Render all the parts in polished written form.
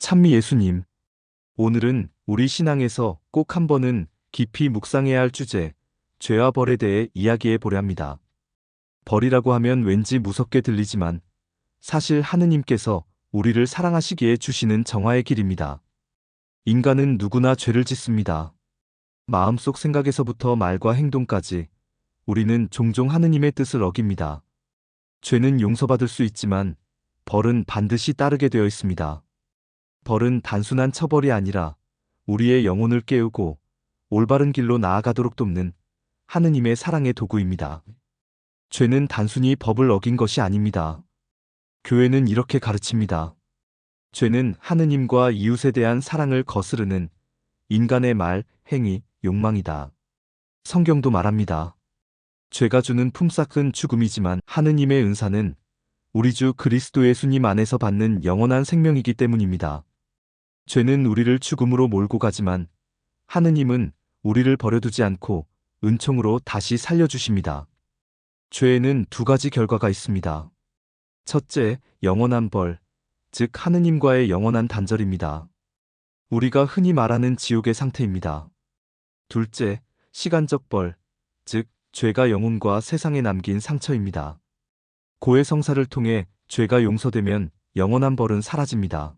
찬미 예수님, 오늘은 우리 신앙에서 꼭 한 번은 깊이 묵상해야 할 주제, 죄와 벌에 대해 이야기해 보려 합니다. 벌이라고 하면 왠지 무섭게 들리지만 사실 하느님께서 우리를 사랑하시기에 주시는 정화의 길입니다. 인간은 누구나 죄를 짓습니다. 마음속 생각에서부터 말과 행동까지 우리는 종종 하느님의 뜻을 어깁니다. 죄는 용서받을 수 있지만 벌은 반드시 따르게 되어 있습니다. 벌은 단순한 처벌이 아니라 우리의 영혼을 깨우고 올바른 길로 나아가도록 돕는 하느님의 사랑의 도구입니다. 죄는 단순히 법을 어긴 것이 아닙니다. 교회는 이렇게 가르칩니다. 죄는 하느님과 이웃에 대한 사랑을 거스르는 인간의 말, 행위, 욕망이다. 성경도 말합니다. 죄가 주는 품삯은 죽음이지만 하느님의 은사는 우리 주 그리스도 예수님 안에서 받는 영원한 생명이기 때문입니다. 죄는 우리를 죽음으로 몰고 가지만 하느님은 우리를 버려두지 않고 은총으로 다시 살려주십니다. 죄에는 두 가지 결과가 있습니다. 첫째, 영원한 벌, 즉 하느님과의 영원한 단절입니다. 우리가 흔히 말하는 지옥의 상태입니다. 둘째, 시간적 벌, 즉 죄가 영혼과 세상에 남긴 상처입니다. 고해성사를 통해 죄가 용서되면 영원한 벌은 사라집니다.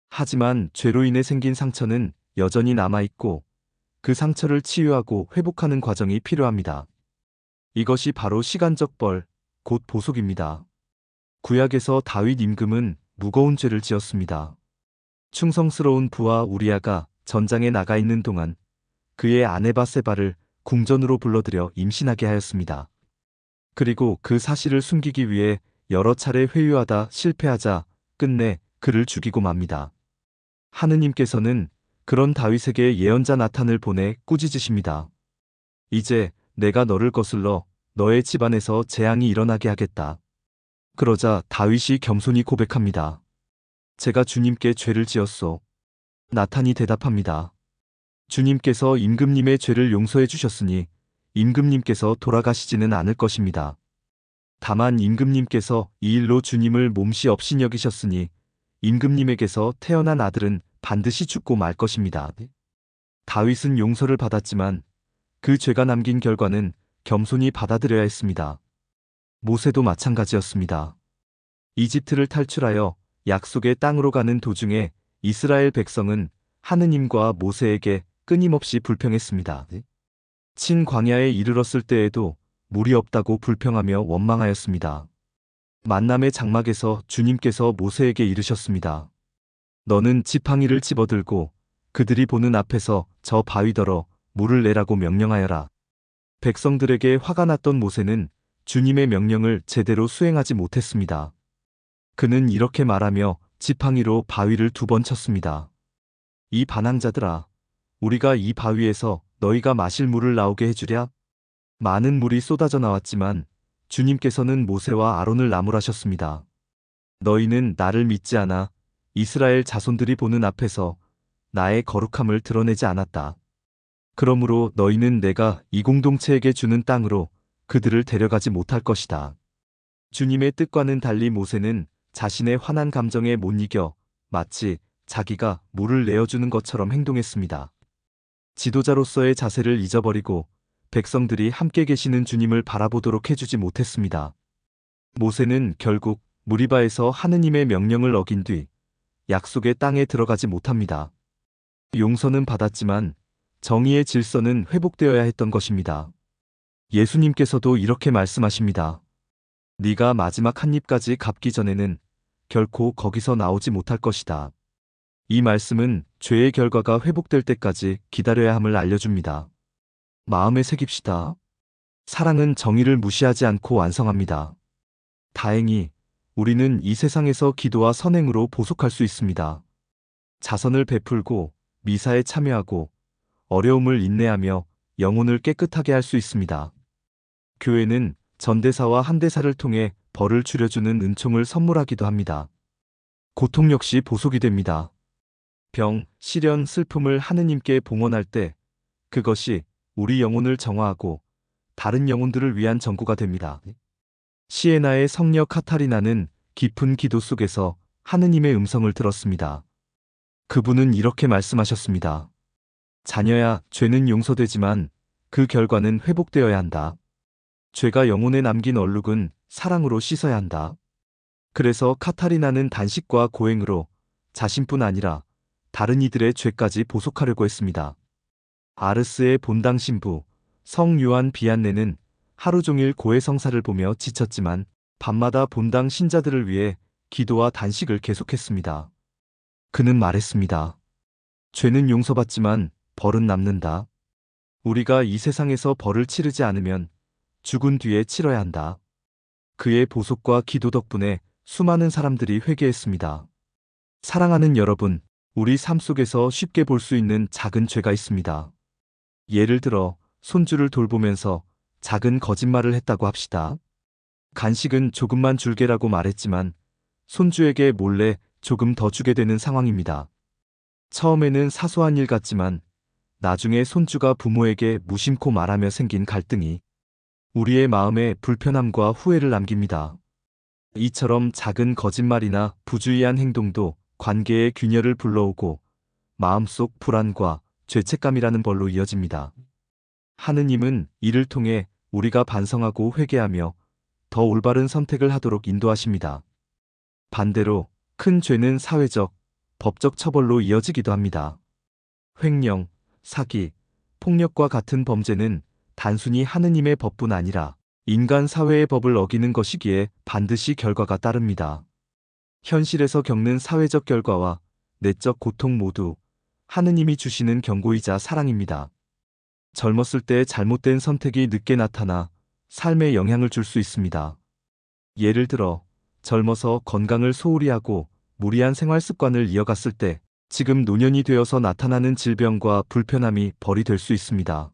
하지만 죄로 인해 생긴 상처는 여전히 남아있고 그 상처를 치유하고 회복하는 과정이 필요합니다. 이것이 바로 시간적 벌, 곧 보속입니다. 구약에서 다윗 임금은 무거운 죄를 지었습니다. 충성스러운 부하 우리아가 전장에 나가 있는 동안 그의 아내 바세바를 궁전으로 불러들여 임신하게 하였습니다. 그리고 그 사실을 숨기기 위해 여러 차례 회유하다 실패하자 끝내 그를 죽이고 맙니다. 하느님께서는 그런 다윗에게 예언자 나탄을 보내 꾸짖으십니다. 이제 내가 너를 거슬러 너의 집안에서 재앙이 일어나게 하겠다. 그러자 다윗이 겸손히 고백합니다. 제가 주님께 죄를 지었소. 나탄이 대답합니다. 주님께서 임금님의 죄를 용서해 주셨으니 임금님께서 돌아가시지는 않을 것입니다. 다만 임금님께서 이 일로 주님을 몹시 업신 여기셨으니 임금님에게서 태어난 아들은 반드시 죽고 말 것입니다. 다윗은 용서를 받았지만 그 죄가 남긴 결과는 겸손히 받아들여야 했습니다. 모세도 마찬가지였습니다. 이집트를 탈출하여 약속의 땅으로 가는 도중에 이스라엘 백성은 하느님과 모세에게 끊임없이 불평했습니다. 친 광야에 이르렀을 때에도 물이 없다고 불평하며 원망하였습니다. 만남의 장막에서 주님께서 모세에게 이르셨습니다. 너는 지팡이를 집어들고 그들이 보는 앞에서 저 바위더러 물을 내라고 명령하여라. 백성들에게 화가 났던 모세는 주님의 명령을 제대로 수행하지 못했습니다. 그는 이렇게 말하며 지팡이로 바위를 2번 쳤습니다. 이 반항자들아, 우리가 이 바위에서 너희가 마실 물을 나오게 해주랴? 많은 물이 쏟아져 나왔지만 주님께서는 모세와 아론을 나무라셨습니다. 너희는 나를 믿지 않아 이스라엘 자손들이 보는 앞에서 나의 거룩함을 드러내지 않았다. 그러므로 너희는 내가 이 공동체에게 주는 땅으로 그들을 데려가지 못할 것이다. 주님의 뜻과는 달리 모세는 자신의 화난 감정에 못 이겨 마치 자기가 물을 내어주는 것처럼 행동했습니다. 지도자로서의 자세를 잊어버리고 백성들이 함께 계시는 주님을 바라보도록 해주지 못했습니다. 모세는 결국 무리바에서 하느님의 명령을 어긴 뒤 약속의 땅에 들어가지 못합니다. 용서는 받았지만 정의의 질서는 회복되어야 했던 것입니다. 예수님께서도 이렇게 말씀하십니다. 네가 마지막 한 입까지 갚기 전에는 결코 거기서 나오지 못할 것이다. 이 말씀은 죄의 결과가 회복될 때까지 기다려야 함을 알려줍니다. 마음에 새깁시다. 사랑은 정의를 무시하지 않고 완성합니다. 다행히 우리는 이 세상에서 기도와 선행으로 보속할 수 있습니다. 자선을 베풀고 미사에 참여하고 어려움을 인내하며 영혼을 깨끗하게 할 수 있습니다. 교회는 전대사와 한대사를 통해 벌을 줄여주는 은총을 선물하기도 합니다. 고통 역시 보속이 됩니다. 병, 시련, 슬픔을 하느님께 봉헌할 때 그것이 우리 영혼을 정화하고 다른 영혼들을 위한 전구가 됩니다. 시에나의 성녀 카타리나는 깊은 기도 속에서 하느님의 음성을 들었습니다. 그분은 이렇게 말씀하셨습니다. 자녀야, 죄는 용서되지만 그 결과는 회복되어야 한다. 죄가 영혼에 남긴 얼룩은 사랑으로 씻어야 한다. 그래서 카타리나는 단식과 고행으로 자신뿐 아니라 다른 이들의 죄까지 보속하려고 했습니다. 아르스의 본당 신부 성 요한 비안네는 하루 종일 고해성사를 보며 지쳤지만 밤마다 본당 신자들을 위해 기도와 단식을 계속했습니다. 그는 말했습니다. 죄는 용서받지만 벌은 남는다. 우리가 이 세상에서 벌을 치르지 않으면 죽은 뒤에 치러야 한다. 그의 보속과 기도 덕분에 수많은 사람들이 회개했습니다. 사랑하는 여러분, 우리 삶 속에서 쉽게 볼 수 있는 작은 죄가 있습니다. 예를 들어 손주를 돌보면서 작은 거짓말을 했다고 합시다. 간식은 조금만 줄게라고 말했지만 손주에게 몰래 조금 더 주게 되는 상황입니다. 처음에는 사소한 일 같지만 나중에 손주가 부모에게 무심코 말하며 생긴 갈등이 우리의 마음에 불편함과 후회를 남깁니다. 이처럼 작은 거짓말이나 부주의한 행동도 관계의 균열을 불러오고 마음속 불안과 죄책감이라는 벌로 이어집니다. 하느님은 이를 통해 우리가 반성하고 회개하며 더 올바른 선택을 하도록 인도하십니다. 반대로 큰 죄는 사회적, 법적 처벌로 이어지기도 합니다. 횡령, 사기, 폭력과 같은 범죄는 단순히 하느님의 법뿐 아니라 인간 사회의 법을 어기는 것이기에 반드시 결과가 따릅니다. 현실에서 겪는 사회적 결과와 내적 고통 모두 하느님이 주시는 경고이자 사랑입니다. 젊었을 때 잘못된 선택이 늦게 나타나 삶에 영향을 줄 수 있습니다. 예를 들어 젊어서 건강을 소홀히 하고 무리한 생활 습관을 이어갔을 때 지금 노년이 되어서 나타나는 질병과 불편함이 벌이 될 수 있습니다.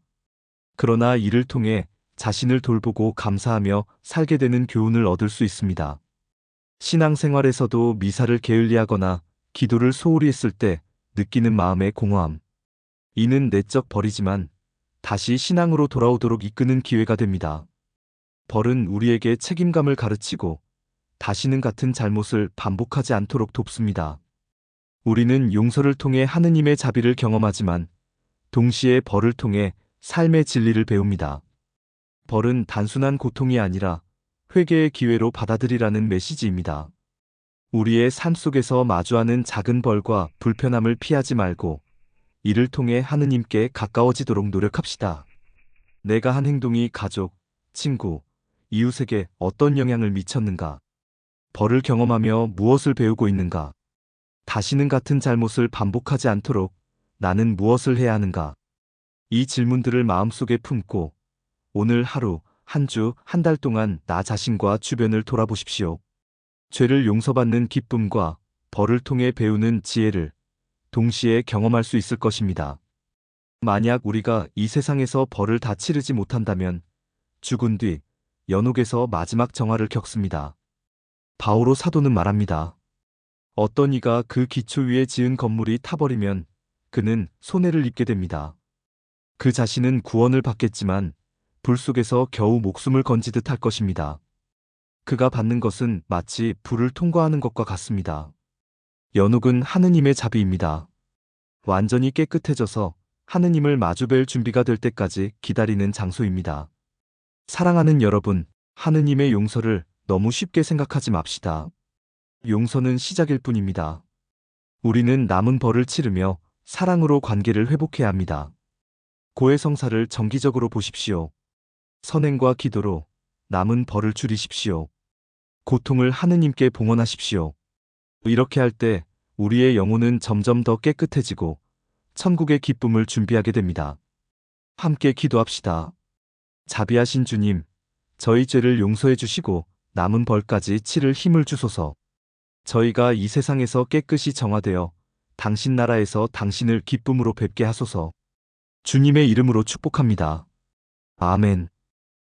그러나 이를 통해 자신을 돌보고 감사하며 살게 되는 교훈을 얻을 수 있습니다. 신앙생활에서도 미사를 게을리하거나 기도를 소홀히 했을 때 느끼는 마음의 공허함. 이는 내적 벌이지만 다시 신앙으로 돌아오도록 이끄는 기회가 됩니다. 벌은 우리에게 책임감을 가르치고 다시는 같은 잘못을 반복하지 않도록 돕습니다. 우리는 용서를 통해 하느님의 자비를 경험하지만 동시에 벌을 통해 삶의 진리를 배웁니다. 벌은 단순한 고통이 아니라 회개의 기회로 받아들이라는 메시지입니다. 우리의 삶 속에서 마주하는 작은 벌과 불편함을 피하지 말고 이를 통해 하느님께 가까워지도록 노력합시다. 내가 한 행동이 가족, 친구, 이웃에게 어떤 영향을 미쳤는가? 벌을 경험하며 무엇을 배우고 있는가? 다시는 같은 잘못을 반복하지 않도록 나는 무엇을 해야 하는가? 이 질문들을 마음속에 품고 오늘 하루, 한 주, 한 달 동안 나 자신과 주변을 돌아보십시오. 죄를 용서받는 기쁨과 벌을 통해 배우는 지혜를 동시에 경험할 수 있을 것입니다. 만약 우리가 이 세상에서 벌을 다 치르지 못한다면 죽은 뒤 연옥에서 마지막 정화를 겪습니다. 바오로 사도는 말합니다. 어떤 이가 그 기초 위에 지은 건물이 타버리면 그는 손해를 입게 됩니다. 그 자신은 구원을 받겠지만 불 속에서 겨우 목숨을 건지듯 할 것입니다. 그가 받는 것은 마치 불을 통과하는 것과 같습니다. 연옥은 하느님의 자비입니다. 완전히 깨끗해져서 하느님을 마주뵐 준비가 될 때까지 기다리는 장소입니다. 사랑하는 여러분, 하느님의 용서를 너무 쉽게 생각하지 맙시다. 용서는 시작일 뿐입니다. 우리는 남은 벌을 치르며 사랑으로 관계를 회복해야 합니다. 고해성사를 정기적으로 보십시오. 선행과 기도로 남은 벌을 줄이십시오. 고통을 하느님께 봉헌하십시오. 이렇게 할 때 우리의 영혼은 점점 더 깨끗해지고 천국의 기쁨을 준비하게 됩니다. 함께 기도합시다. 자비하신 주님, 저희 죄를 용서해 주시고 남은 벌까지 치를 힘을 주소서. 저희가 이 세상에서 깨끗이 정화되어 당신 나라에서 당신을 기쁨으로 뵙게 하소서. 주님의 이름으로 축복합니다. 아멘.